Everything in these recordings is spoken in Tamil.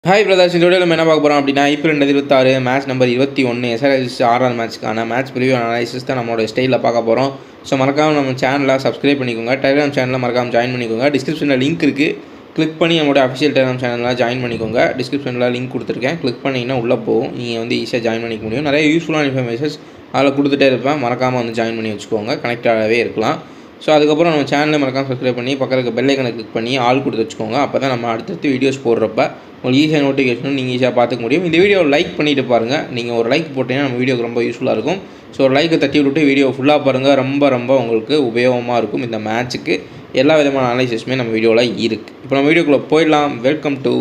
ஹாய் பிரதர்ஸ், இந்த வீடியோவில் நம்ம என்ன பார்க்க போகிறோம் அப்படின்னா ஐபிஎல் 2026 மேட்ச் நம்பர் 21 எஸ்ஆர்ஹெச் ஆறாவது மேட்ச்க்கான மேட்ச் ப்ரிவியூ அனாலிசிஸ் தான் நம்மளோட ஸ்டைலில் பார்க்க போகிறோம். ஸோ மறக்காமல் நம்ம சேனலை சப்ஸ்கிரைப் பண்ணிக்கோங்க. டெலிகிராம் சேனலில் மறக்காமல் ஜாயின் பண்ணிக்கோங்க. டிஸ்கிரிப்ஷனில் லிங்க் இருக்குது, கிளிக் பண்ணி நம்மளோட அஃபிஷியல் டெலிகிராம் சேனலில் ஜாயின் பண்ணிக்கோங்க. டிஸ்கிரிப்ஷனில் லிங்க் கொடுத்துருக்கேன், கிளிக் பண்ணிங்கன்னா உள்ளே போகும். நீங்கள் ஈஸியாக ஜாயின் பண்ணிக்க முடியும். நிறைய யூஸ்ஃபுல்லான இன்ஃபர்மேஷன்ஸ் அதில் கொடுத்துட்டே இருப்பேன். மறக்காமல் ஜாயின் பண்ணி வச்சுக்கோங்க, கனெக்டாகவே இருக்கலாம். ஸோ அதுக்கப்புறம் நம்ம சேனலை மறக்காமல் சப்ஸ்கிரைப் பண்ணி பக்கத்துக்கு பெல் ஐக்கனை கிளிக் பண்ணி ஆல் கொடுத்து வச்சுக்கோங்க. அப்போ தான் நம்ம அடுத்தடுத்து வீடியோஸ் போடுறப்ப உங்களுக்கு ஈஸியாக நோட்டிஃபிகேஷனும் நீங்கள் ஈஸியாக பார்த்துக்க முடியும். இந்த வீடியோவை லைக் பண்ணிவிட்டு பாருங்கள். நீங்கள் ஒரு லைக் போட்டிங்கன்னா நம்ம வீடியோக்கு ரொம்ப யூஸ்ஃபுல்லாக இருக்கும். ஸோ ஒரு லைக்கை தட்டி விட்டு வீடியோ ஃபுல்லாக பாருங்கள். ரொம்ப உங்களுக்கு உபயோகமாக இருக்கும். இந்த மேட்ச்சுக்கு எல்லா விதமான அனாலிசிஸுமே நம்ம வீடியோவில் இருக்குது. இப்போ நம்ம வீடியோக்குள்ளே போயிடலாம். Welcome to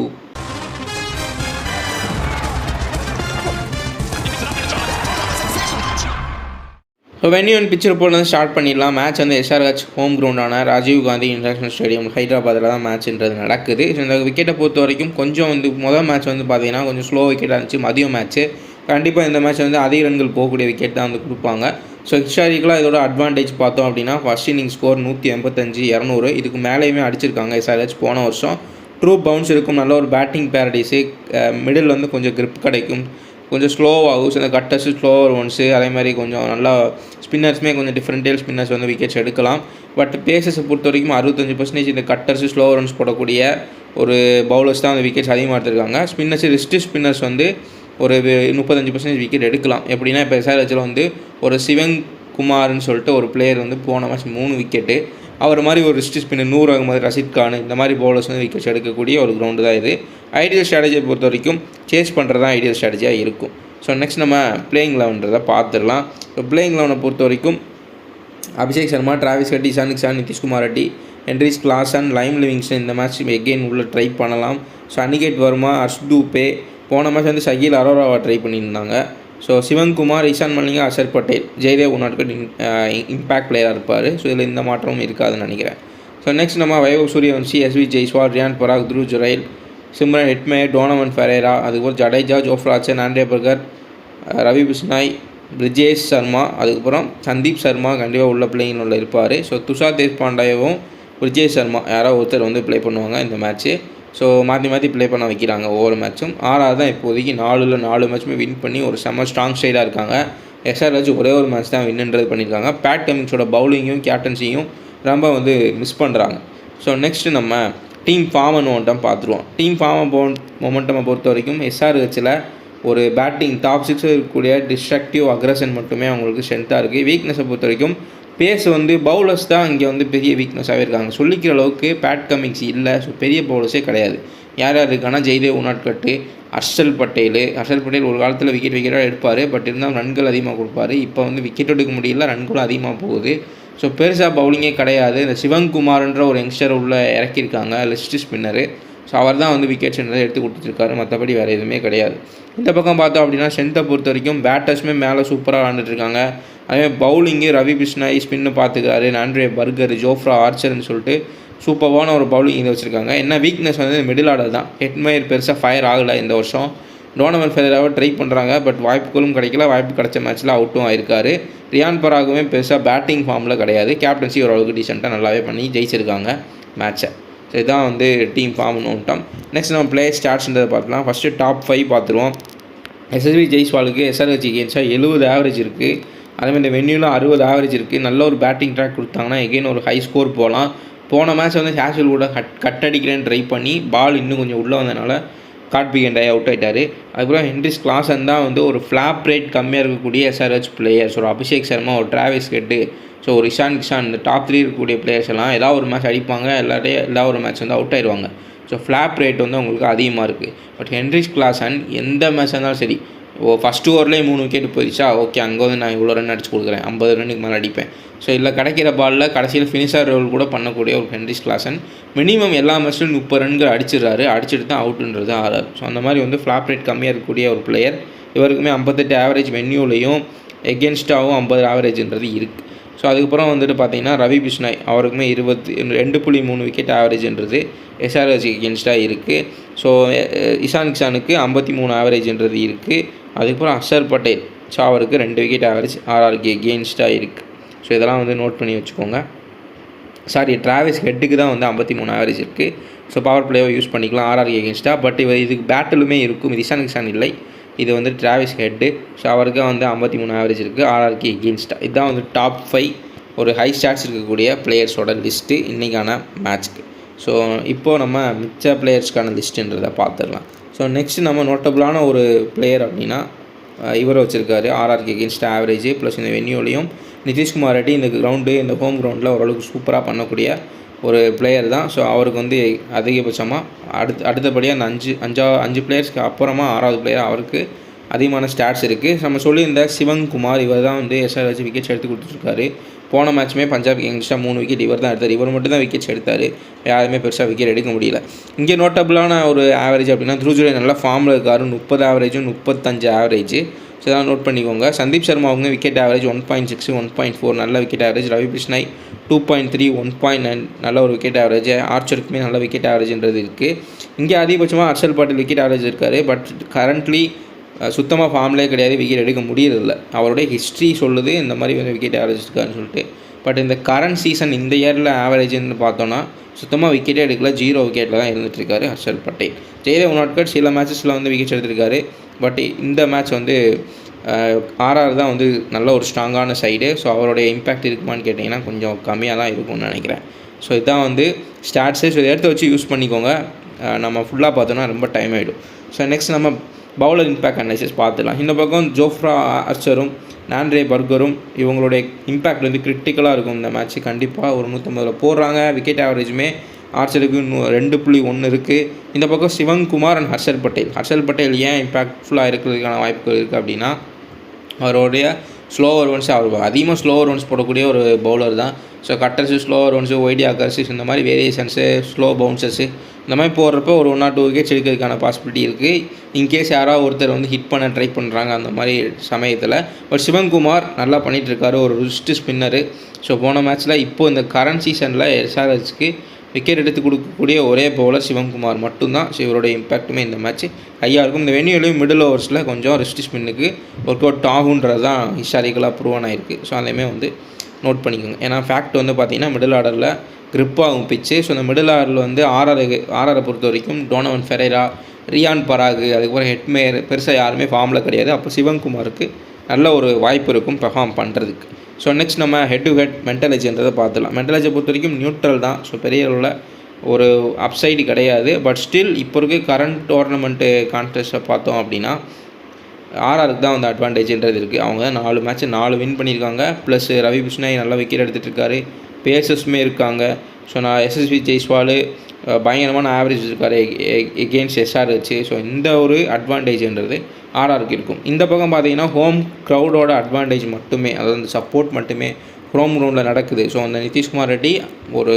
so venue and pitch report start பண்ணிடலாம். மேட்ச் எஸ்ஆர்ஹெச் ஹோம் கிரவுண்டான ராஜீவ் காந்தி இன்டர்நேஷனல் ஸ்டேடியம் ஹைதராபாத்தில் தான் மேட்ச்ன்றது நடக்குது. ஸோ இந்த விக்கெட்டை பொறுத்த வரைக்கும் கொஞ்சம் முதல் மேட்ச் பார்த்தீங்கன்னா கொஞ்சம் ஸ்லோ விக்கெட்டாக இருந்துச்சு. மதியம் மேட்ச்சு கண்டிப்பாக இந்த மேட்ச் அதிக ரன்கள் போகக்கூடிய விக்கெட் தான் கொடுப்பாங்க. ஸோ ஹிஸ்டாரிக்கலாக இதோட அட்வான்டேஜ் பார்த்தோம் அப்படின்னா ஃபர்ஸ்ட் இன்னிங் ஸ்கோர் 185, 200 இதுக்கு மேலேயுமே அடிச்சிருக்காங்க எஸ்ஆர்ஹெச் போன வருஷம். ட்ரூ பவுன்ஸ் இருக்கும், நல்ல ஒரு பேட்டிங் பேரடைஸு, மிடில் கொஞ்சம் கிரிப் கிடைக்கும், கொஞ்சம் ஸ்லோவாகும். ஸோ இந்த கட்டர்ஸு ஸ்லோவர் ஒன்ஸு, அதே மாதிரி கொஞ்சம் நல்லா ஸ்பின்னர்ஸுமே கொஞ்சம் டிஃப்ரெண்டேல் ஸ்பின்னர்ஸ் விக்கெட்ஸ் எடுக்கலாம். பட் பேசஸை பொறுத்த வரைக்கும் 65% இந்த கட்டர்ஸு ஸ்லோவர் ஒன்ஸ் போடக்கூடிய ஒரு பவுலர்ஸ் தான் விக்கெட்ஸ் அதிகமாக எடுத்திருக்காங்க. ஸ்பின்னர்ஸு ரிஸ்ட் ஸ்பின்னர்ஸ் ஒரு 35% விக்கெட் எடுக்கலாம். எப்படின்னா இப்போ எஸ்ஆர்ஹெச்சில் ஒரு சிவங்குமார்னு சொல்லிட்டு ஒரு பிளேயர் போன மேட்ச் 3 விக்கெட்டு. அவர் மாதிரி ஒரு ரிஸ்ட் ஸ்பின்னர் 100 அகமது, ரஷீத் கான் இந்த மாதிரி பவுலர்ஸ் விக்கெட்ஸ் எடுக்கக்கூடிய ஒரு கிரவுண்டு தான் இது. ஐடியல் ஸ்ட்ராட்டஜியை பொறுத்த வரைக்கும் சேஸ் பண்ணுறது தான் ஐடியல் ஸ்ட்ராட்டஜியாக இருக்கும். ஸோ நெக்ஸ்ட் நம்ம பிளேயிங் 11 பார்த்துடலாம். இப்போ பிளேயிங் 11 பொறுத்த வரைக்கும் Abhishek Sharma, Travis Head, Ishan Kishan, Nitish Kumar Reddy, Heinrich Klaasen, Liam Livingstone இந்த மேட்ச் எகெயின் உள்ள ட்ரை பண்ணலாம். ஸோ அனிகேட் வர்மா, அர்ஷ்தூபே, போன மேட்ச் சகில் அரோராவை ட்ரை பண்ணியிருந்தாங்க. ஸோ சிவங்குமார், இஷான் மலிங்கா, அஷர் பட்டேல், ஜெயதேவ் உன்னாட்கட் இம்பேக்ட் பிளேயராக இருப்பார். ஸோ இதில் இந்த மாற்றமும் இருக்காதுன்னு நினைக்கிறேன். ஸோ நெக்ஸ்ட் நம்ம வைபவ் சூரியவன்ஷி, எஸ்வி ஜெய்ஸ்வால், ரியான் பராக், த்ருவ் ஜுரைல், சிம்ரன் ஹெட்மே, டோனவன் ஃபெரேரா, அதுக்கப்புறம் Jadeja, Jofra Archer, Andre burger, Ravi Bishnoi, Brijesh Sharma, அதுக்கப்புறம் சந்தீப் சர்மா கண்டிப்பாக உள்ள பிளேயிங் உள்ள இருப்பார். ஸோ துஷார் தேஷ்பாண்டேவும் பிரிஜேஷ் சர்மா யாரோ ஒருத்தர் ப்ளே பண்ணுவாங்க இந்த மேட்ச்சு. ஸோ மாற்றி ப்ளே பண்ண வைக்கிறாங்க ஒவ்வொரு மேட்சும். ஆறாவது தான் இப்போதைக்கு 4 மேட்சுமே வின் பண்ணி ஒரு செம்ம ஸ்ட்ராங் சைடாக இருக்காங்க. எஸ்ஆர்ஹெச் ஒரே ஒரு மேட்ச் தான் வின்னுன்றது பண்ணியிருக்காங்க. பேட் கமிங்ஸோட பவுலிங்கையும் கேப்டன்சியும் ரொம்ப இருக்கமிஸ் பண்ணுறாங்க. ஸோ நெக்ஸ்ட்டு நம்ம டீம் ஃபார்ம் அண்ட் மொமெண்டம் பார்த்துருவோம். டீம் ஃபார்ம் மொமெண்டமை பொறுத்த வரைக்கும் எஸ்ஆர்ஹெச்சில் ஒரு பேட்டிங் டாப் 6 இருக்கக்கூடிய டிஸ்ட்ரக்டிவ் அக்ரஷன் மட்டுமே அவங்களுக்கு ஸ்ட்ரென்த்தாக இருக்குது. வீக்னஸை பொறுத்த வரைக்கும் பேஸ் பவுலர்ஸ் தான் இங்கே பெரிய வீக்னஸாகவே இருக்காங்க. சொல்லிக்கிற அளவுக்கு பேட் கமிங்ஸ் இல்லை. ஸோ பெரிய பவுலர்ஸே கிடையாது. யார் இருக்காங்கன்னா ஜெய்தேவ் உன்னாட்கட்டு, ஹர்ஷல் பட்டேல் ஒரு காலத்தில் விக்கெட்டாக எடுப்பார். பட் இருந்தாலும் ரன்கள் அதிகமாக கொடுப்பார். இப்போ விக்கெட் எடுக்க முடியல, ரன்களும் அதிகமாக போகுது. ஸோ பெருசாக பவுலிங்கே கிடையாது. இந்த சிவங்குமார்ன்ற ஒரு யங்ஸ்டர் உள்ள இறக்கியிருக்காங்க, லிஸ்ட் ஸ்பின்னரு. ஸோ அவர் தான் விக்கெட்ஸ் எடுத்து கொடுத்துருக்காரு. மற்றபடி வேறு எதுவுமே கிடையாது. இந்த பக்கம் பார்த்தோம் அப்படின்னா ஸ்ட்ரென்த்தை பொறுத்த வரைக்கும் பேட்டர்ஸுமே மேலே சூப்பராக விளாண்டுட்டுருக்காங்க. அதேமாதிரி பவுலிங்கு ரவி பிஷ்னாய் ஸ்பின்னு பார்த்துக்கிறாரு, ஆண்ட்ரே பர்கர், ஜோஃப்ரா ஆர்ச்சர்னு சொல்லிட்டு சூப்பரான ஒரு பவுலிங் இதை வச்சுருக்காங்க. என்ன வீக்னஸ் மிடில் ஆர்டர் தான். ஹெட்மயர் பெருசாக ஃபயர் ஆகலை இந்த வருஷம். டோனவன் ஃபெரேராவை ட்ரை பண்ணுறாங்க, பட் வாய்ப்புகளும் கிடைக்கல. வாய்ப்பு கிடைச்ச மேட்ச்சில் அவுட்டும் ஆயிருக்காரு. ரியான் பராகுமே பெருசாக பேட்டிங் ஃபார்மில் கிடையாது. கேப்டன்சி ஓரளவுக்கு டீசெண்டாக நல்லாவே பண்ணி ஜெயிச்சிருக்காங்க மேட்சை. ஸோ இதுதான் டீம் ஃபார்ம் நோட்டம். நெக்ஸ்ட் நம்ம பிளேயர் ஸ்டாட்ஸ்ன்றதை பார்க்கலாம். ஃபஸ்ட்டு டாப் 5 பார்த்துருவோம். எஸ்எஸ்வி ஜெய்ஸ்வாலுக்கு எஸ்ஆர்ஹெச் எகெயின்ஸ்டாக 70 ஆவரேஜ் இருக்குது. அதேமாதிரி இந்த வென்யூவில் 60 ஆவரேஜ் இருக்குது. நல்ல ஒரு பேட்டிங் ட்ராக் கொடுத்தாங்கன்னா எகெயின் ஒரு ஹை ஸ்கோர் போகலாம். போன மேட்ச் ஹேஷ்வெல் கூட கட்டடிக்கிறேன்னு ட்ரை பண்ணி பால் இன்னும் கொஞ்சம் உள்ளே வந்ததுனால காட்பிகண்டாய் அவுட் ஆகிட்டார். அதுக்கப்புறம் ஹென்ரிச் கிளாசன் தான் ஒரு ஃப்ளாப் ரேட் கம்மியாக இருக்கக்கூடிய எஸ்ஆர்ஹெச் பிளேயர்ஸ். ஒரு அபிஷேக் சர்மா, ஒரு டிராவிஸ் ஹெட்டு, ஸோ ஒரு இஷான் கிஷான், இந்த டாப் 3 இருக்கக்கூடிய பிளேயர்ஸ் எல்லாம் ஏதாவது ஒரு மேட்ச் அடிப்பாங்க, எல்லா ஒரு மேட்ச் அவுட் ஆயிடுவாங்க. ஸோ ஃப்ளாப் ரேட் உங்களுக்கு அதிகமாக இருக்குது. பட் ஹென்ரிச் கிளாசன் எந்த மேட்ச் இருந்தாலும் சரி, ஃபஸ்ட் ஓவர்லேயே 3 விக்கெட் போயிடுச்சா, ஓகே அங்கே நான் இவ்வளோ ரன் அடிச்சு கொடுக்குறேன், 50 ரன்னுக்கு மேலே அடிப்பேன். ஸோ இல்லை கிடைக்கிற பாலில் கடைசியில் ஃபினிஷர் ரோல் கூட பண்ணக்கூடிய ஒரு ஹென்ரிச் கிளாசன் மினிமம் எல்லா மேட்ச்லையும் 30 ரன்கள் அடிச்சிடுறாரு. அடிச்சுட்டு தான் அவுட்டுன்றது ஆறாரு. ஸோ அந்த மாதிரி ஃப்ளாப் ரேட் கம்மியாக இருக்கக்கூடிய ஒரு பிளேயர். இவருக்குமே 58 ஆவரேஜ் வென்யூலையும் எகென்ஸ்டாகவும் 50 ஆவரேஜ்ன்றது இருக்குது. ஸோ அதுக்கப்புறம் பார்த்தீங்கன்னா ரவி பிஷ்னாய் அவருக்குமே 2.3 விக்கெட் ஆவரேஜ்ன்றது எஸ்ஆர்ஹெச் எகென்ஸ்டாக இருக்குது. ஸோ இஷான் கிஷானுக்கு 53 ஆவரேஜ்ன்றது இருக்குது. அதுக்கப்புறம் அஷர் பட்டேல், ஸோ அவருக்கு 2 விக்கெட் ஆவரேஜ் ஆர்ஆருக்கு எகெயின்ஸ்டாக இருக்குது. ஸோ இதெல்லாம் நோட் பண்ணி வச்சுக்கோங்க. டிராவிஸ் ஹெட்டுக்கு தான் வந்து 53 ஆவரேஜ் இருக்குது. ஸோ பவர் பிளேவை யூஸ் பண்ணிக்கலாம் ஆர்ஆர்க்கு எகென்ஸ்டாக. பட் இதுக்கு பேட்டிலுமே இருக்கும். இது இஷான் கிஷான் இல்லை, இது வந்து டிராவிஸ் ஹெட்டு. ஸோ அவருக்கு வந்து 53 ஆவரேஜ் இருக்குது ஆர்ஆர்க்கு எகென்ஸ்டாக. இதுதான் வந்து டாப் 5 ஒரு ஹை ஸ்டாட்ஸ் இருக்கக்கூடிய பிளேயர்ஸோட லிஸ்ட்டு இன்றைக்கான மேட்ச்க்கு. ஸோ இப்போது நம்ம மிச்ச பிளேயர்ஸ்க்கான லிஸ்ட்டுன்றதை பார்த்துடலாம். ஸோ நெக்ஸ்ட்டு நம்ம நோட்டபுளான ஒரு பிளேயர் அப்படின்னா இவரை வச்சுருக்காரு ஆர்ஆர்க்கு எகென்ஸ்ட் ஆவரேஜ் ப்ளஸ் இந்த வென்யூலையும் நிதிஷ்குமார் ரெட்டி இந்த கிரவுண்டு இந்த ஹோம் கிரவுண்டில் ஓரளவுக்கு சூப்பராக பண்ணக்கூடிய ஒரு பிளேயர் தான். ஸோ அவருக்கு வந்து அதிகபட்சமாக அடுத்தபடியாக அந்த 5 பிளேயர்ஸ்க்கு அப்புறமா 6வது பிளேயர் அவருக்கு அதிகமான ஸ்டாட்ஸ் இருக்குது. நம்ம சொல்லியிருந்த சிவன்குமார் இவர் தான் வந்து எஸ்ஆர்ஹெச் விக்கெட்ஸ் எடுத்து கொடுத்துருக்காரு. போன மேட்ச்சுமே பஞ்சாப் எகென்ஸ்டாக 3 விக்கெட் இவர் தான் எடுத்தார். இவர் மட்டும் தான் விக்கெட்ஸ் எடுத்தார், யாருமே பெருசாக விக்கெட் எடுக்க முடியல. இங்கே நோட்டபுளான ஒரு ஆவரேஜ் அப்படின்னா த்ரூஜுரே நல்லா ஃபார்மில் இருக்கார். 30 ஆவரேஜும் 35 ஆவரேஜ். ஸோ இதெல்லாம் நோட் பண்ணிக்கோங்க. சந்தீப் சர்மா அவங்க விக்கெட் ஆவரேஜ் 1.6 1.4 நல்ல விக்கெட் ஆவரேஜ். ரவி பிஷ்னாய் 2.3 1.9 நல்ல ஒரு விக்கெட் ஆவரேஜ். ஆர்ச்சருக்குமே நல்ல விக்கெட் ஆவரேஜ்ன்றது இருக்குது. இங்கே அதிகபட்சமாக ஹர்ஷல் பட்டேல் விக்கெட் ஆவரேஜ் இருக்கார். பட் கரண்ட்லி சுத்தமாக ஃபார்ம்லேயே கிடையாது, விக்கெட் எடுக்க முடியறதில்ல. அவருடைய ஹிஸ்ட்ரி சொல்லுது இந்த மாதிரி வந்து விக்கெட் ஆவரேஜ் இருக்காருன்னு சொல்லிட்டு. பட் இந்த கரண்ட் சீசன் இந்த இயரில் ஆவரேஜ்னு பார்த்தோன்னா சுத்தமாக விக்கெட்டே எடுக்கல, 0 விக்கெட்டில் தான் இருந்துகிட்ருக்காரு ஹர்ஷல் பட்டேல். ஜெயதேவ் உனாட்கர் சில மேட்சஸில் வந்து விக்கெட்ஸ் எடுத்திருக்காரு. பட் இந்த மேட்ச் வந்து ஆர்ஆர் தான் வந்து நல்ல ஒரு ஸ்ட்ராங்கான சைடு. ஸோ அவருடைய இம்பேக்ட் இருக்குமான்னு கேட்டிங்கன்னா கொஞ்சம் கம்மியாக தான் இருக்கும்னு நினைக்கிறேன். ஸோ இதுதான் வந்து ஸ்டாட்ஸு. ஸோ இதை எடுத்து வச்சு யூஸ் பண்ணிக்கோங்க. நம்ம ஃபுல்லாக பார்த்தோன்னா ரொம்ப டைம் ஆகிடும். ஸோ நெக்ஸ்ட் நம்ம பவுலர் இம்பேக்ட் அனாலிசிஸ் பார்த்துக்கலாம். இந்த பக்கம் ஜோஃப்ரா ஆர்ச்சரும் நான்ட்ரே பர்கரும் இவங்களுடைய இம்பேக்ட் வந்து கிரிட்டிக்கலாக இருக்கும் இந்த மேட்ச்சு. கண்டிப்பாக ஒரு 150 போடுறாங்க. விக்கெட் ஆவரேஜுமே ஆர்ச்சருக்கு 2.1 இருக்குது. இந்த பக்கம் சிவன்குமார் அண்ட் ஹர்ஷல் பட்டேல் ஏன் இம்பேக்ட்ஃபுல்லாக இருக்கிறதுக்கான வாய்ப்புகள் இருக்குது அப்படின்னா அவருடைய ஸ்லோவர் ஒன்ஸ், அவர் அதிகமாக ஸ்லோவர் ஒன்ஸ் போடக்கூடிய ஒரு பவுலர் தான். So cutters, slower ones, wide yorkers, இந்த மாதிரி வேரியேஷன்ஸு, ஸ்லோ பவுன்சர்ஸு இந்த மாதிரி போடுறப்ப ஒரு 1 or 2 விக்கெட்ஸ் எடுக்கிறதுக்கான பாசிபிலிட்டி இருக்குது. இன்கேஸ் யாராவது ஒருத்தர் வந்து ஹிட் பண்ண ட்ரை பண்ணுறாங்க அந்த மாதிரி சமயத்தில். பட் சிவன்குமார் நல்லா பண்ணிகிட்ருக்காரு, ஒரு ரிஸ்ட் ஸ்பின்னரு. ஸோ போன மேட்ச்சில் இப்போது இந்த கரண்ட் சீசனில் எஸ்ஆர்ஹெச்க்கு விக்கெட் எடுத்து கொடுக்கக்கூடிய ஒரே பவுலர் சிவன்குமார் மட்டும்தான். ஸோ இவருடைய இம்பேக்ட்டுமே இந்த மேட்ச் ஹையாக இருக்கும். இந்த வென்யூலையும் மிடில் ஓவர்ஸில் கொஞ்சம் ரிஸ்ட் ஸ்பின்னுக்கு ஒர்க் அவுட் ஆகுன்றது தான் ஹிஸ்டாரிக்கலாக ப்ரூவன் ஆகிருக்கு. ஸோ அதையுமே வந்து நோட் பண்ணிக்கோங்க. ஏன்னா ஃபேக்ட் வந்து பார்த்திங்கன்னா மிடில் ஆர்டரில் கிரிப்பாகும் பிச்சு. ஸோ இந்த மிடில் ஆர்டரில் வந்து ஆர்ஆரை பொறுத்த வரைக்கும் டோனவன் ஃபெரேரா, ரியான் பராகு, அதுக்கப்புறம் ஹெட்மேயர் பெருசாக யாருமே ஃபார்மில் கிடையாது. அப்போ சிவன்குமாருக்கு நல்ல ஒரு வாய்ப்பு இருக்கும் பெர்ஃபார்ம் பண்ணுறதுக்கு. ஸோ நெக்ஸ்ட் நம்ம ஹெட் டு ஹெட் மென்டலேஜ்ன்றதை பார்த்துலாம். மென்டலேஜை பொறுத்த வரைக்கும் நியூட்ரல் தான். ஸோ பெரிய அளவில் ஒரு அப்சைடு கிடையாது. பட் ஸ்டில் இப்போ இருக்க கரண்ட் டோர்னமெண்ட்டு கான்டெஸ்ட்டை பார்த்தோம் அப்படின்னா ஆர்ஆருக்கு தான் வந்து அட்வான்டேஜ்ன்றது இருக்குது. அவங்க 4 மேட்ச்சு 4 வின் பண்ணியிருக்காங்க. ப்ளஸ் ரவி பிஷ்னாய் நல்லா விக்கெட் எடுத்துகிட்டு இருக்காரு, பேசஸுமே இருக்காங்க. ஸோ எஸ்எஸ்வி ஜெய்ஸ்வால் பயங்கரமான ஆவரேஜ் இருக்கார் எகெயின்ஸ்ட் எஸ்ஆர்ஹெச். ஸோ இந்த ஒரு அட்வான்டேஜ்ன்றது ஆர்ஆருக்கு இருக்கும். இந்த பக்கம் பார்த்தீங்கன்னா ஹோம் க்ரௌடோட அட்வான்டேஜ் மட்டுமே, அதாவது அந்த சப்போர்ட் மட்டுமே ஹோம் கிரவுண்டில் நடக்குது. ஸோ அந்த நிதிஷ்குமார் ரெட்டி ஒரு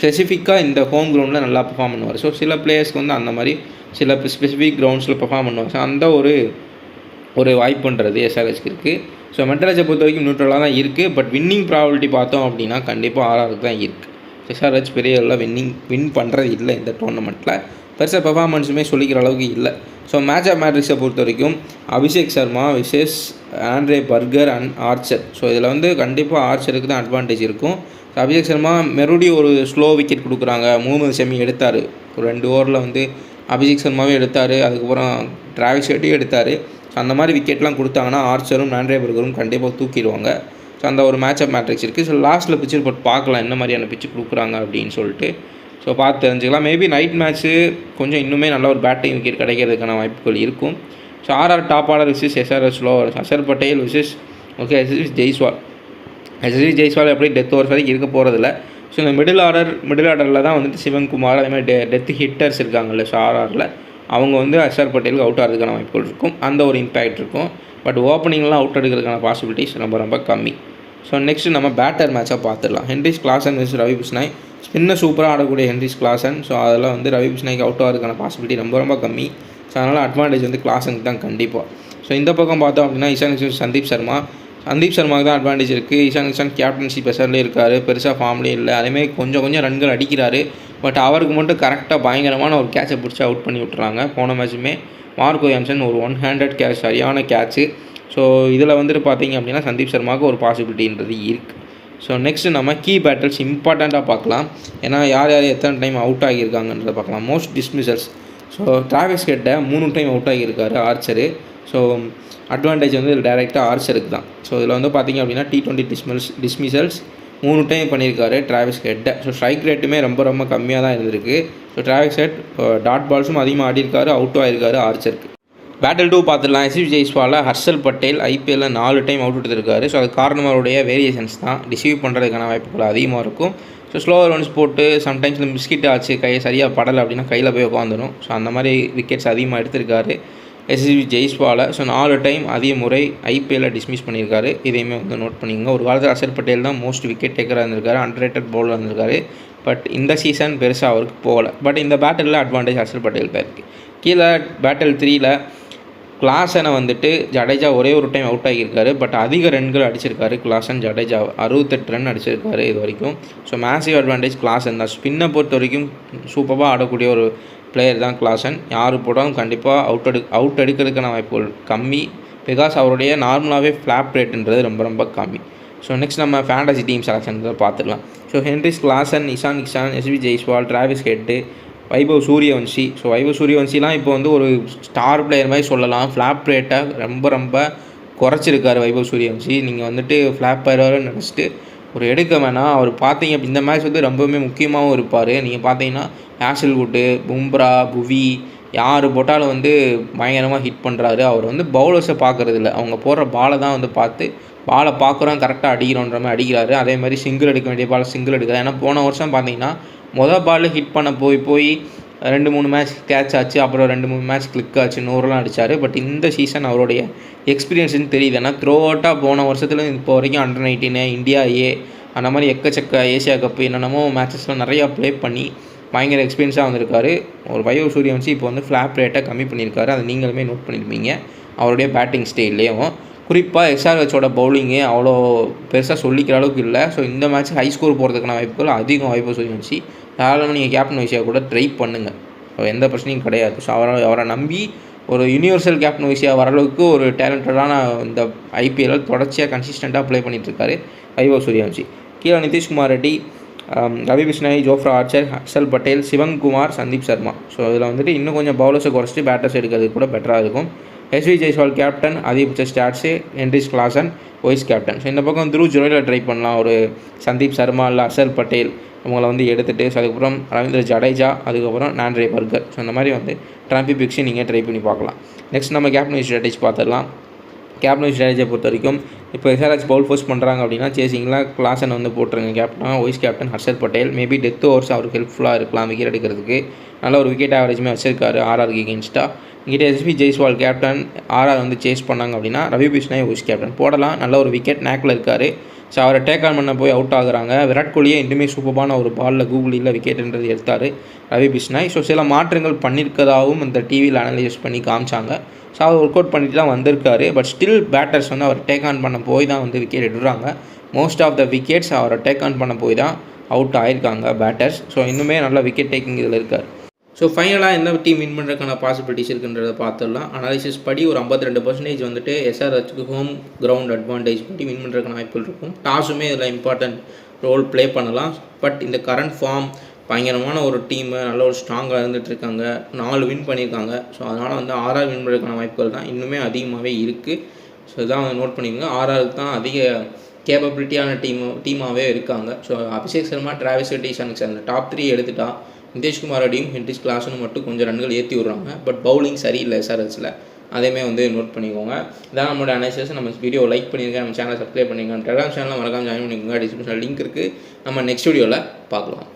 ஸ்பெசிஃபிக்காக இந்த ஹோம் கிரவுண்டில் நல்லா பெர்ஃபார்ம் பண்ணுவார். ஸோ சில பிளேயர்ஸ்க்கு வந்து அந்த மாதிரி சில ஸ்பெசிஃபிக் கிரவுண்ட்ஸில் பெர்ஃபார்ம் பண்ணுவார். ஸோ அந்த ஒரு வாய்ப்புன்றது எஸ்ஆர்ஹெச்க்கு இருக்குது. ஸோ மென்டலேஜை பொறுத்த வரைக்கும் நியூட்ரலாக தான் இருக்குது. பட் வின்னிங் ப்ராபபிலிட்டி பார்த்தோம் அப்படின்னா கண்டிப்பாக ஆர்ஆருக்கு தான் இருக்குது. எஸ்ஆர்ஹெச் பெரிய அளவில் வின் பண்ணுறது இல்லை இந்த டோர்னமெண்ட்டில். பெருசாக பெர்ஃபார்மன்ஸுமே சொல்லிக்கிற அளவுக்கு இல்லை. ஸோ மேட்ச் ஆஃப் மேட்ரிக்ஸை பொறுத்த வரைக்கும் Abhishek Sharma Vishesh Andre burger and Archer. So இதில் வந்து கண்டிப்பாக ஆர்ச்சருக்கு தான் அட்வான்டேஜ் இருக்கும். ஸோ அபிஷேக் சர்மா மறுபடியும் ஒரு ஸ்லோ விக்கெட் கொடுக்குறாங்க. முகமது ஷமி எடுத்தார், ஒரு 2 ஓவரில் வந்து அபிஷேக் சர்மாவே எடுத்தார், அதுக்கப்புறம் டிராவிஸ் ஹெட்டையும் எடுத்தார். ஸோ அந்த மாதிரி விக்கெட்லாம் கொடுத்தாங்கன்னா ஆர்ச்சரும் ஆண்ட்ரே பர்கரும் கண்டிப்பாக தூக்கிடுவாங்க. ஸோ அந்த ஒரு மேட்ச் ஆஃப் மேட்ரிக்ஸ் இருக்குது. ஸோ லாஸ்ட்டில் பிச்சு ரிப்போர்ட் பார்க்கலாம் என்ன மாதிரியான பிச்சு கொடுக்குறாங்க அப்படின்னு சொல்லிட்டு. ஸோ பார்த்து தெரிஞ்சுக்கலாம். மேபி நைட் மேட்ச்சு கொஞ்சம் இன்னுமே நல்ல ஒரு பேட்டிங் விக்கெட் கிடைக்கிறதுக்கான வாய்ப்புகள் இருக்கும். So RR top order versus SRH slower, Harshal Patel versus Yashasvi Jaiswal எப்படி டெத் ஓவர்ஸ் வரைக்கும் இருக்க போகிறதில்ல. ஸோ இந்த மிடில் ஆர்டரில் தான் வந்துட்டு சிவன்குமார் அதேமாதிரி டெத் ஹிட்டர்ஸ் இருக்காங்கல்ல. ஸோ ஆர்ஆரில் அவங்க வந்து ஹர்ஷல் பட்டேலுக்கு அவுட் ஆகிறதுக்கான வாய்ப்புகள் இருக்கும். அந்த ஒரு இம்பேக்ட் இருக்கும். பட் ஓப்பனிங்லாம் அவுட் எடுக்கிறதுக்கான பாசிபிலிட்டிஸ் ரொம்ப கம்மி. ஸோ நெக்ஸ்ட்டு நம்ம பேட்டர் மேட்சாக பார்த்துடலாம். ஹென்ரிஸ் கிளாசன் விஸ் ரவி பிஷ்னாய். ஸ்பின்னர் சூப்பராக ஆடக்கூடிய ஹென்ரிஸ் கிளாசன். ஸோ அதில் வந்து ரவி பிஷ்னாய்க்கு அவுட் ஆகிறதுக்கான பாசிபிலிட்டி ரொம்ப கம்மி. ஸோ அதனால் அட்வான்டேஜ் வந்து கிளாசனுக்கு தான் கண்டிப்பாக. ஸோ இந்த பக்கம் பார்த்தோம் அப்படின்னா இஷான் கிஷன் சந்தீப் சர்மாவுக்கு தான் அட்வான்டேஜ் இருக்குது. இஷான் கிஷன் கேப்டன்ஷிப் பெசர்லேயே இருக்கார், பெருசாக ஃபார்ம்லேயே இல்லை. அதேமாதிரி கொஞ்சம் ரன்கள் அடிக்கிறாரு. பட் அவருக்கு மட்டும் கரெக்டாக பயங்கரமான ஒரு கேட்சை பிடிச்சி அவுட் பண்ணி விட்டுறாங்க. போன மேட்சுமே மார்க்கோ யான்சன் ஒரு 100 கேட்ச் சரியான கேட்ச்சு. ஸோ இதில் வந்துட்டு பார்த்தீங்க அப்படின்னா சந்தீப் சர்மாவுக்கு ஒரு பாசிபிலிட்டின்றது இருக்குது. ஸோ நெக்ஸ்ட்டு நம்ம கீ பேட்டில்ஸ் இம்பார்ட்டண்ட்டாக பார்க்கலாம். ஏன்னா யார் எத்தனை டைம் அவுட் ஆகியிருக்காங்கன்றதை பார்க்கலாம். Most dismissals. ஸோ டிராவிஸ் ஹெட்டை 3 டைம் அவுட் ஆகியிருக்காரு ஆர்ச்சரு. ஸோ அட்வான்டேஜ் வந்து இதில் டேரெக்டாக ஆர்ச்சருக்கு தான். ஸோ இதில் வந்து பார்த்திங்க அப்படின்னா T20 டிஸ்மிசல்ஸ் 3 டைம் பண்ணியிருக்காரு டிராவிஸ் ஹெட்டை. ஸோ ஸ்ட்ரைக் ரேட்டுமே ரொம்ப கம்மியாக தான் இருந்திருக்கு. ஸோ டிராவிஸ் ஹெட் டாட் பால்ஸும் அதிகமாக ஆடிருக்காரு, அவுட்டும் ஆகிருக்காரு ஆர்ச்சருக்கு. பேட்டில் 2 பார்த்துடலாம். எஸ்வி ஜெய்ஸ்வாலை Harshal Patel IPL 4 time out எடுத்திருக்காரு. ஸோ அது காரணம் அவருடைய வேரியேஷன்ஸ் தான். ரிசீவ் பண்ணுறதுக்கான வாய்ப்புகள் அதிகமாக இருக்கும். ஸோ ஸ்லோவர் ஒன்ஸ் போட்டு சம்டைம்ஸ் பிஸ்கிட் ஆச்சு, கையை சரியாக படலை அப்படின்னா கையில் போய் உட்காந்துடும். ஸோ அந்த மாதிரி விக்கெட்ஸ் அதிகமாக எடுத்திருக்காரு எஸ்வி ஜெய்ஸ்வாலை. ஸோ 4 டைம் அதிக முறை IPL டிஸ்மிஸ் பண்ணியிருக்காரு. இதையுமே வந்து நோட் பண்ணிக்கோங்க. ஒரு காலத்தில் ஹர்ஷல் பட்டேல் தான் மோஸ்ட் விக்கெட் டேக்கராக இருந்திருக்காரு, அண்டர்ரேட்டட் பவுலர் இருந்திருக்காரு. பட் இந்த சீசன் பெருசாக அவருக்கு போகலை. பட் இந்த பேட்டிலில் அட்வான்டேஜ் ஹர்ஷல் பட்டேல் தான் இருக்குது. கீழே பேட்டில் 3ல் கிளாசனை வந்துட்டு ஜடேஜா ஒரே ஒரு டைம் அவுட் ஆகியிருக்காரு. பட் அதிக ரன்கள் அடிச்சிருக்காரு கிளாசன். ஜடேஜா 68 ரன் அடிச்சிருக்காரு இது வரைக்கும். ஸோ மேசிவ் அட்வான்டேஜ் கிளாசன் தான். ஸ்பின்னை பொறுத்த வரைக்கும் சூப்பராக ஆடக்கூடிய ஒரு பிளேயர் தான் கிளாசன். யார் போட்டாலும் கண்டிப்பாக அவுட் எடுக்கிறதுக்கான வாய்ப்புகள் கம்மி. பிகாஸ் அவருடைய நார்மலாகவே ஃப்ளாப் ரேட்டுன்றது ரொம்ப கம்மி. ஸோ நெக்ஸ்ட் நம்ம ஃபேண்டசி டீம் செலெக்ஷன் பார்த்துடலாம். So Heinrich Klaasen, Ishan Kishan, Yashasvi Jaiswal, Travis Head, Vaibhav Suryavanshi. So Vaibhav சூரியவன்ஷிலாம் இப்போ வந்து ஒரு ஸ்டார் பிளேயர் மாதிரி சொல்லலாம். ஃப்ளாப் ரேட்டை ரொம்ப குறைச்சிருக்காரு வைபவ் சூரியவன்ஷி. நீங்கள் வந்துட்டு ஃப்ளாப் ஆயிடுவாரு நினச்சிட்டு ஒரு எடுக்க வேணாம். அவர் பார்த்தீங்க இந்த மேட்ச் வந்து ரொம்பவுமே முக்கியமாகவும் இருப்பார். நீங்கள் பார்த்தீங்கன்னா ஹேசல்வுட்டு, பும்ரா, புவி யார் போட்டாலும் வந்து பயங்கரமாக ஹிட் பண்ணுறாரு. அவர் வந்து பவுலர்ஸை பார்க்குறதில்ல, அவங்க போடுற பாலை தான் வந்து பார்த்து பாலை பார்க்குறோம் கரெக்டாக அடிக்கிறோன்ற மாதிரி அடிக்கிறாரு. அதே மாதிரி சிங்கிள் எடுக்க வேண்டிய பாலை சிங்கிள் எடுக்கிறார். ஏன்னா போன வருஷம் பார்த்தீங்கன்னா பால் ஹிட் பண்ண போய் 2-3 மேட்ச் கேட்ச் ஆச்சு, அப்புறம் 2-3 மேட்ச் கிளிக் ஆச்சு, 100 அடித்தார். பட் இந்த சீசன் அவருடைய எக்ஸ்பீரியன்ஸ்னு தெரியுது. ஏன்னா த்ரோ அவுட்டாக போன வருஷத்தில் இப்போ வரைக்கும் அண்டர் 19 இந்தியா ஏ அந்த மாதிரி எக்கச்சக்க ஏசியா கப்பு என்னென்னமோ மேட்சஸ்லாம் நிறையா ப்ளே பண்ணி பயங்கர எக்ஸ்பீரியன்ஸாக வந்திருக்காரு. ஒரு வைபவ் சூரியவன்ஷி இப்போ வந்து ஃப்ளாப் ரேட்டை கம்மி பண்ணியிருக்காரு. அதை நீங்களுமே நோட் பண்ணியிருப்பீங்க அவருடைய பேட்டிங் ஸ்டைல்லையும். குறிப்பாக SRHோட பவுலிங்கே அவ்வளோ பெருசாக சொல்லிக்கிற அளவுக்கு இல்லை. ஸோ இந்த மேட்ச் ஹை ஸ்கோர் போகிறதுக்கான வாய்ப்புகள் அதிகம் வைபவ் சூரியவன்ஷி. தாராளமாக நீங்கள் கேப்டன் வைஸியாக கூட ட்ரை பண்ணுங்கள், எந்த பிரச்சனையும் கிடையாது. ஸோ அவரை நம்பி ஒரு யூனிவர்சல் கேப்டன் வைஸியாக வர அளவுக்கு ஒரு டேலண்டடான இந்த IPL தொடர்ச்சியாக கன்சிஸ்டண்ட்டாக ப்ளே பண்ணிகிட்ருக்காரு வைபவ் சூரியவன்ஷி. கீழே Nitish Kumar Reddy, Ravi Bishnoi, Jofra Archer, Harshal Patel, சிவங்குமார், Sandeep Sharma. So இதில் வந்துட்டு இன்னும் கொஞ்சம் பவுலர்ஸை குறைச்சிட்டு பேட்டர்ஸ் எடுக்கிறது கூட பெட்டராக இருக்கும். எஸ்வி ஜெய்ஸ்வால் கேப்டன், அதிகபட்ச stats, Henry's Klaasen vice captain. So இந்த பக்கம் துருவ் ஜுரேலில் ட்ரை பண்ணலாம். ஒரு சந்தீப் சர்மா இல்லை ஹர்ஷல் பட்டேல் அவங்கள வந்து எடுத்துகிட்டு, ஸோ அதுக்கப்புறம் ரவீந்திர ஜடேஜா, அதுக்கப்புறம் நான்ட்ரே பர்கர். ஸோ இந்த மாதிரி வந்து ட்ராம்பி பிக்ஸை நீங்கள் ட்ரை பண்ணி பார்க்கலாம். நெக்ஸ்ட் நம்ம கேப்டன் வைஸ் ஸ்ட்ராட்டஜி பார்த்துடலாம். கேப்டன் வைஸ் ஸ்ட்ராட்டஜியை பொறுத்த வரைக்கும் இப்போ SRH பவுல் ஃபோர்ஸ் பண்ணுறாங்க அப்படின்னா சேசிங்கில் கிளாசன் வந்து போட்டுருங்க கேப்டனாக. Vice captain Harshal Patel. Maybe death overs அவருக்கு ஹெல்ப்ஃபுல்லாக இருக்கலாம் விக்கெட் எடுக்கிறதுக்கு. நல்ல ஒரு விக்கெட் ஆவரேஜுமே வச்சிருக்காரு RRக்கு எகென்ஸ்டாக. இங்கிட்ட எஸ்வி ஜெய்ஸ்வால் கேப்டன், RR வந்து சேஸ் பண்ணாங்க அப்படின்னா ரவி பிஷ்னாய் வைஸ் கேப்டன் போடலாம். நல்ல ஒரு விக்கெட் நேக்கில் இருக்கார். ஸோ அவரை டேக் ஆன் பண்ண போய் அவுட் ஆகுறாங்க. விராட் கோலியே இன்றுமே சூப்பரான ஒரு பாலில் கூகுளில் விக்கெட்ன்றது எடுத்தார் ரவி பிஷ்னாய். ஸோ சில மாற்றங்கள் பண்ணியிருக்கதாகவும் இந்த டிவியில் அனலைஸ் பண்ணி காமிச்சாங்க. ஸோ அவர் ஒர்க் அவுட் பண்ணிட்டு தான் வந்திருக்காரு. பட் ஸ்டில் பேட்டர்ஸ் வந்து அவர் டேக் ஆன் பண்ண போய் தான் வந்து விக்கெட் எடுறாங்க. மோஸ்ட் ஆஃப் த விக்கெட்ஸ் அவரை டேக் ஆன் பண்ண போய் தான் அவுட் ஆகிருக்காங்க பேட்டர்ஸ். ஸோ இன்னுமே நல்ல விக்கெட் டேக்கிங் இதில் இருக்கார். ஸோ ஃபைனலாக எந்த டீம் வின் பண்ணுறதுக்கான பாசிபிலிட்டிஸ் இருக்குன்றதை பார்த்துடலாம். அனாலிசிஸ் படி ஒரு 52% வந்துட்டு SRHக்கு ஹோம் கிரவுண்ட் அட்வான்டேஜ் படி வின் பண்ணுறதுக்கான வாய்ப்புகள் இருக்கும். டாஸுமே இதில் இம்பார்ட்டன்ட் ரோல் ப்ளே பண்ணலாம். பட் இந்த கரண்ட் ஃபார்ம் பயங்கரமான ஒரு டீமு, நல்ல ஒரு ஸ்ட்ராங்காக இருந்துகிட்ருக்காங்க, 4 வின் பண்ணியிருக்காங்க. ஸோ அதனால் வந்து RR வின் பண்ணுறதுக்கான வாய்ப்புகள் தான் இன்னுமே அதிகமாகவே இருக்குது. ஸோ இதான் வந்து நோட் பண்ணிக்கோங்க. RRக்கு தான் அதிக கேப்பபிலிட்டியான டீமாகவே இருக்காங்க. So Abhishek Sharma, Travis Head, Ishan Kishan அந்த டாப் 3 எடுத்துட்டா நிதிஷ்குமார் ரெட்டியும் ஹென்ரிஸ் கிளாசனும் மட்டும் கொஞ்சம் ரன்கள் ஏற்றி விட்றாங்க. பட் பவுலிங் சரியில்லை SRHல. அதையுமே வந்து நோட் பண்ணிக்கோங்க. இதான் நம்மளோட அனாலிசிஸ். நம்ம வீடியோ லைக் பண்ணியிருக்கேன், நம்ம சேனலை சப்ஸ்கிரைப் பண்ணியிருக்கேன், டெலிகிராம் சேனலில் மறக்காம ஜாயின் பண்ணிக்கோங்க. டிஸ்கிரிப்ஷனில் லிங்க் இருக்குது. நம்ம நெக்ஸ்ட் வீடியோவில் பார்க்கலாம்.